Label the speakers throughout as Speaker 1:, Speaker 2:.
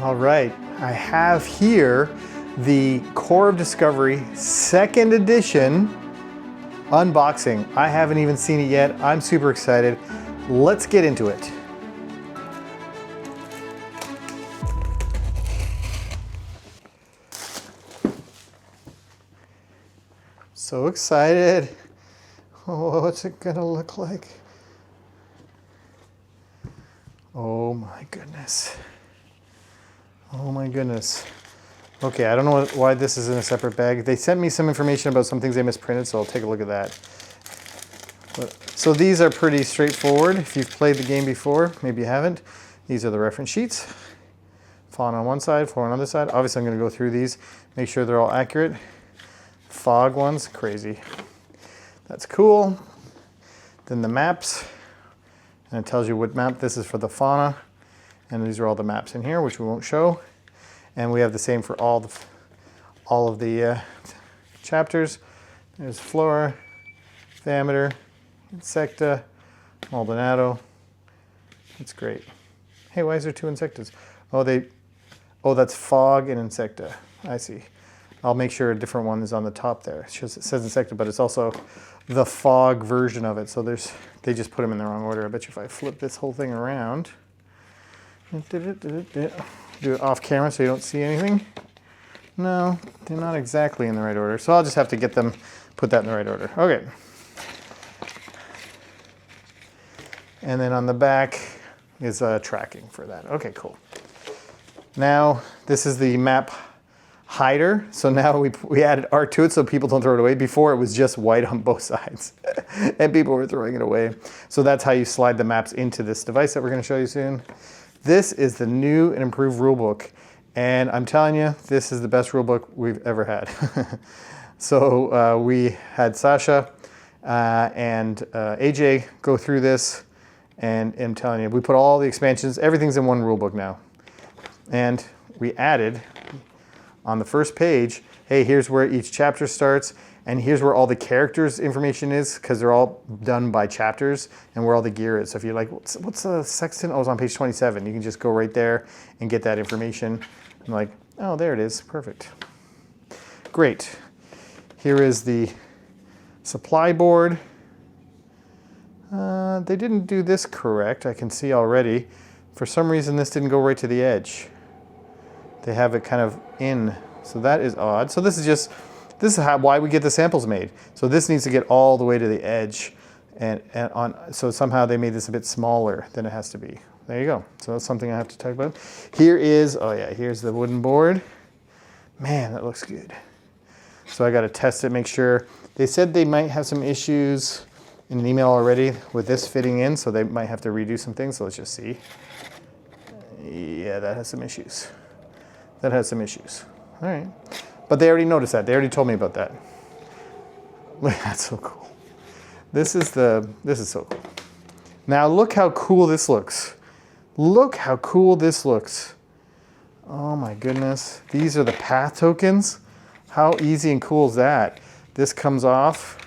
Speaker 1: All right, I have here the Core of Discovery 2nd edition unboxing. I haven't even seen it yet. I'm super excited. Let's get into it. So excited. Oh, what's it gonna look like? Oh my goodness. Oh my goodness. Okay, I don't know why this is in a separate bag. They sent me some information about some things they misprinted, so I'll take a look at that. So these are pretty straightforward. If you've played the game before, maybe you haven't. These are the reference sheets. Fauna on one side, flora on the other side. Obviously I'm gonna go through these, make sure they're all accurate. Fog ones, crazy. That's cool. Then the maps, and it tells you what map this is for the fauna. And these are all the maps in here, which we won't show. And we have the same for all of the chapters. There's flora, Diameter, Insecta, Maldonado. That's great. Hey, why is there two Insectas? Oh, that's Fog and Insecta. I see. I'll make sure a different one is on the top there. It says Insecta, but it's also the Fog version of it. So they just put them in the wrong order. I bet you if I flip this whole thing around, do it off camera so you don't see anything. No, they're not exactly in the right order. So I'll just have to get them, put that in the right order. Okay. And then on the back is tracking for that. Okay, cool. Now, this is the map hider. So now we added art to it so people don't throw it away. Before it was just white on both sides and people were throwing it away. So that's how you slide the maps into this device that we're going to show you soon. This is the new and improved rulebook. And I'm telling you, this is the best rulebook we've ever had. So we had Sasha and AJ go through this, and I'm telling you, we put all the expansions, everything's in one rulebook now. And we added on the first page, hey, here's where each chapter starts, and here's where all the characters' information is, because they're all done by chapters, and where all the gear is. So if you're like, what's a sextant? Oh, it's on page 27. You can just go right there and get that information. I'm like, oh, there it is. Perfect. Great. Here is the supply board. They didn't do this correct, I can see already. For some reason, this didn't go right to the edge. They have it kind of in, so that is odd. So this is why we get the samples made. So this needs to get all the way to the edge, so somehow they made this a bit smaller than it has to be. There you go. So that's something I have to talk about. Here's the wooden board. Man, that looks good. So I got to test it, make sure. They said they might have some issues in an email already with this fitting in, so they might have to redo some things. So let's just see. Yeah, that has some issues. That has some issues. All right. But they already noticed that. They already told me about that. That's so cool. This is so cool. Now look how cool this looks. Look how cool this looks. Oh my goodness. These are the path tokens. How easy and cool is that? This comes off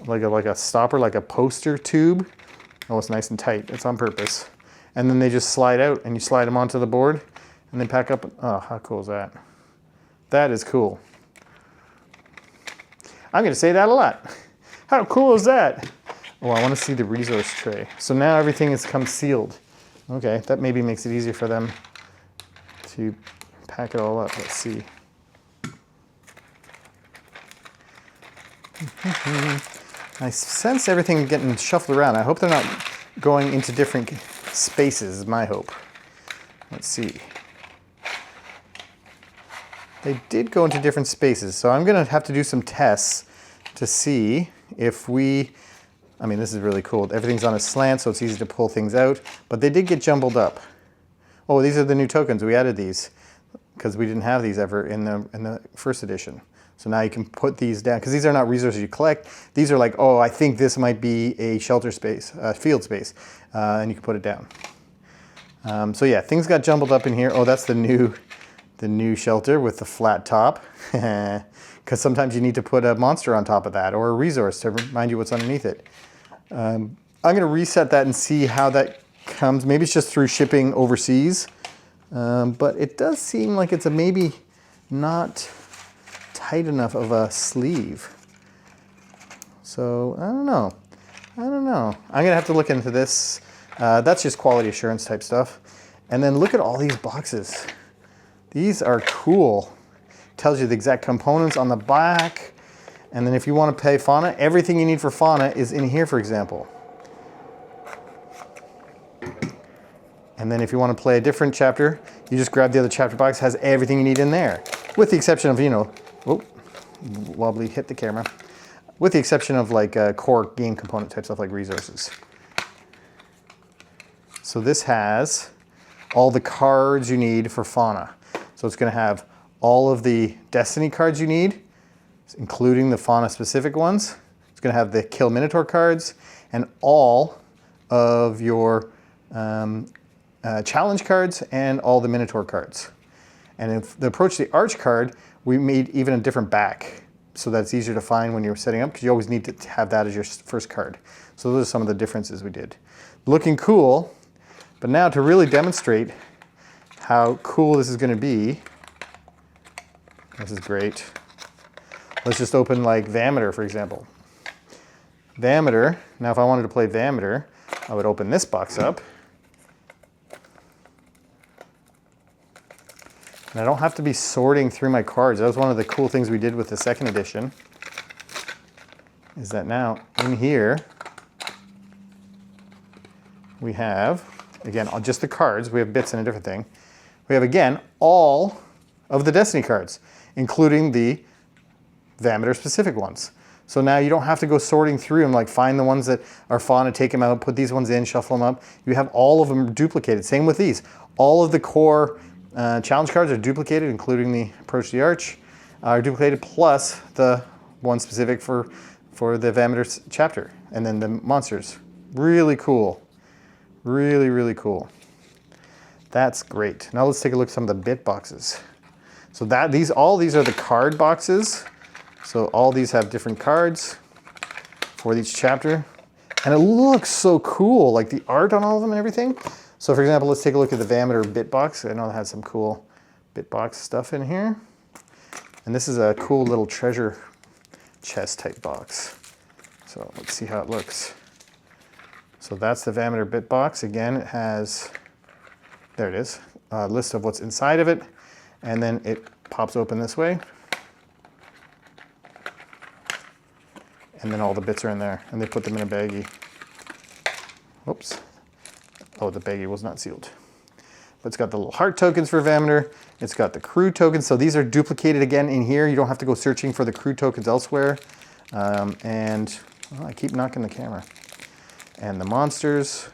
Speaker 1: like a stopper, like a poster tube. Oh, it's nice and tight. It's on purpose. And then they just slide out, and you slide them onto the board, and they pack up. Oh, how cool is that? That is cool. I'm going to say that a lot. How cool is that? Oh, I want to see the resource tray. So now everything has come sealed. Okay, that maybe makes it easier for them to pack it all up. Let's see. I sense everything getting shuffled around. I hope they're not going into different spaces, is my hope. Let's see. They did go into different spaces, so I'm gonna have to do some tests to see if I mean, this is really cool. Everything's on a slant, so it's easy to pull things out, but they did get jumbled up. Oh, these are the new tokens. We added these because we didn't have these ever in the first edition. So now you can put these down, because these are not resources you collect. These are like, oh, I think this might be a shelter space, field space, and you can put it down. So yeah, things got jumbled up in here. Oh, that's the new shelter with the flat top, because sometimes you need to put a monster on top of that or a resource to remind you what's underneath it. I'm going to reset that and see how that comes. Maybe it's just through shipping overseas. But it does seem like it's a maybe not tight enough of a sleeve. So I don't know. I'm gonna have to look into this. That's just quality assurance type stuff. And then look at all these boxes. These are cool. Tells you the exact components on the back. And then if you want to play Fauna, everything you need for Fauna is in here, for example. And then if you want to play a different chapter, you just grab the other chapter box, has everything you need in there. With the exception of, you know, oh, wobbly, hit the camera. With the exception of like core game component type stuff like resources. So this has all the cards you need for Fauna. So it's going to have all of the Destiny cards you need, including the Fauna specific ones. It's going to have the Kill Minotaur cards and all of your challenge cards and all the Minotaur cards. And if the Approach the Arch card, we made even a different back so that it's easier to find when you're setting up, because you always need to have that as your first card. So those are some of the differences we did. Looking cool, but now to really demonstrate how cool this is going to be, this is great. Let's just open like Vameter, for example. Vameter, now if I wanted to play Vameter, I would open this box up. And I don't have to be sorting through my cards. That was one of the cool things we did with the second edition, is that now in here we have, again, just the cards. We have bits and a different thing. We have, again, all of the Destiny cards, including the Vameter specific ones. So now you don't have to go sorting through them, like find the ones that are Fauna, take them out, put these ones in, shuffle them up. You have all of them duplicated. Same with these. All of the core challenge cards are duplicated, including the Approach the Arch are duplicated, plus the one specific for the Vameter chapter, and then the monsters. Really cool. Really, really cool. That's great. Now let's take a look at some of the bit boxes. So all these are the card boxes. So all these have different cards for each chapter. And it looks so cool, like the art on all of them and everything. So for example, let's take a look at the Vameter bit box. I know it has some cool bit box stuff in here. And this is a cool little treasure chest type box. So let's see how it looks. So that's the Vameter bit box. Again, it has, there it is, a list of what's inside of it. And then it pops open this way. And then all the bits are in there, and they put them in a baggie. Oops. Oh, the baggie was not sealed. But it's got the little heart tokens for Vameter. It's got the crew tokens. So these are duplicated again in here. You don't have to go searching for the crew tokens elsewhere. And well, I keep knocking the camera. And the monsters,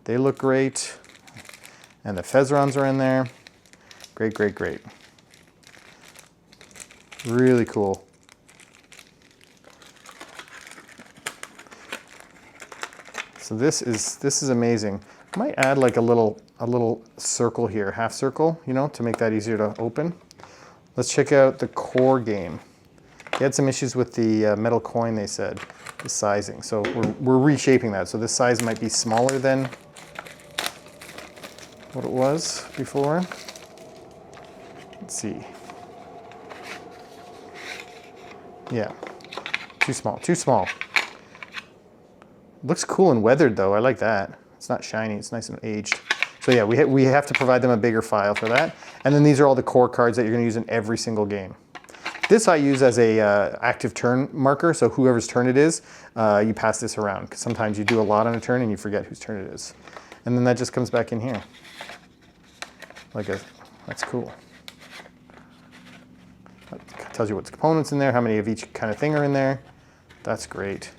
Speaker 1: they look great. And the Fezzerons are in there. Great, great, great. Really cool. So this is amazing. I might add like a little circle here, half circle, you know, to make that easier to open. Let's check out the core game. They had some issues with the metal coin, they said, the sizing. So we're reshaping that. So this size might be smaller than what it was before. Let's see. Yeah, too small, too small. Looks cool and weathered though, I like that. It's not shiny, it's nice and aged. So yeah, we have to provide them a bigger file for that. And then these are all the core cards that you're gonna use in every single game. This I use as a active turn marker, so whoever's turn it is, you pass this around. Because sometimes you do a lot on a turn and you forget whose turn it is. And then that just comes back in here. That's cool. That tells you what's components in there, how many of each kind of thing are in there. That's great.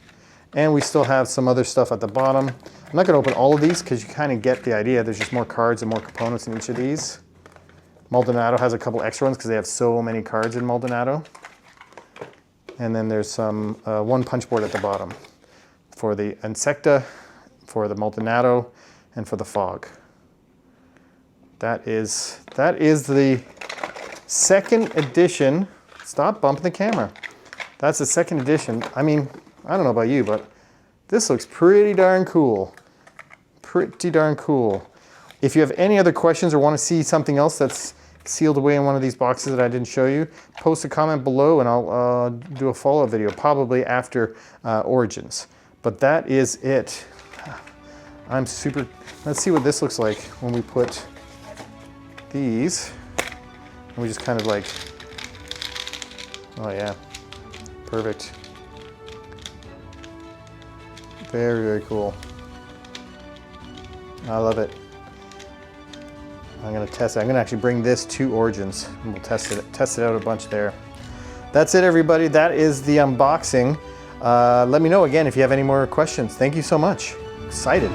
Speaker 1: And we still have some other stuff at the bottom. I'm not gonna open all of these because you kind of get the idea. There's just more cards and more components in each of these. Maldonado has a couple extra ones because they have so many cards in Maldonado. And then there's some one punch board at the bottom for the Insecta, for the Maldonado, and for the Fog. That is the second edition. Stop bumping the camera. That's the second edition. I mean, I don't know about you, but this looks pretty darn cool. Pretty darn cool. If you have any other questions or want to see something else that's sealed away in one of these boxes that I didn't show you, post a comment below and I'll do a follow-up video, probably after Origins. But that is it. I'm super, let's see what this looks like when we put these, and we just kind of like, oh yeah, perfect. Very, very cool. I love it. I'm gonna test it. I'm gonna actually bring this to Origins and we'll test it out a bunch there. That's it, everybody. That is the unboxing. Let me know again if you have any more questions. Thank you so much. Excited.